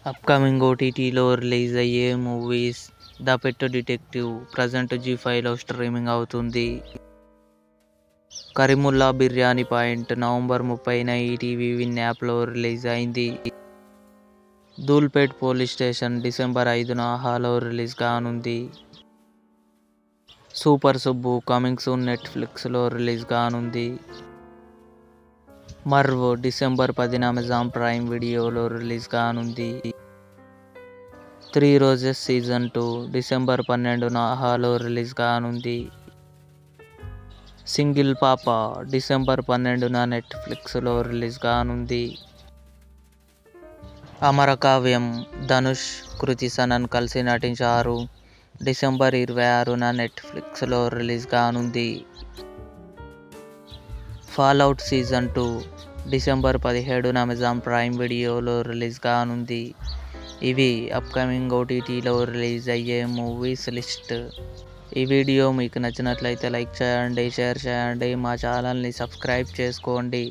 Upcoming ఓటీటీలో release అయ్యే movies 'the pet detective' present జీ5లో స్ట్రీమింగ్ అవుతుంది. 'కరీముల్లా బిర్యానీ పాయింట్' నవంబర్ 30న ఈటీవీ విన్ యాప్లో రిలీజ్ అయింది. 'ధూల్పేట్ పోలీస్ స్టేషన్' డిసెంబర్ 5న ఆహాలో రిలీజ్ కానుంది. 'సూపర్ సుబ్బు' కమింగ్ సూన్ నెట్ఫ్లిక్స్లో రిలీజ్ కానుంది. 'మర్వ్' డిసెంబర్ 10న అమెజాన్ ప్రైమ్ వీడియోలో రిలీజ్ కానుంది. 3 రోజెస్ సీజన్ 2 డిసెంబర్ 12న ఆహాలో రిలీజ్ కానుంది. 'సింగిల్ పాప' డిసెంబర్ 12న నెట్ఫ్లిక్స్లో రిలీజ్ కానుంది. 'అమరకావ్యం' ధనుష్, కృతి సనన్ కలిసి నటించారు. డిసెంబర్ 26న నెట్ఫ్లిక్స్లో రిలీజ్ కానుంది. 'ఫాల్అవుట్ సీజన్ 2' డిసెంబర్ 17న అమెజాన్ ప్రైమ్ వీడియోలో రిలీజ్ కానుంది. ఇవి అప్కమింగ్ ఓటీటీలో రిలీజ్ అయ్యే మూవీస్ లిస్ట్. ఈ వీడియో మీకు నచ్చినట్లయితే లైక్ చేయండి, షేర్ చేయండి, మా ఛానల్ని సబ్స్క్రైబ్ చేసుకోండి.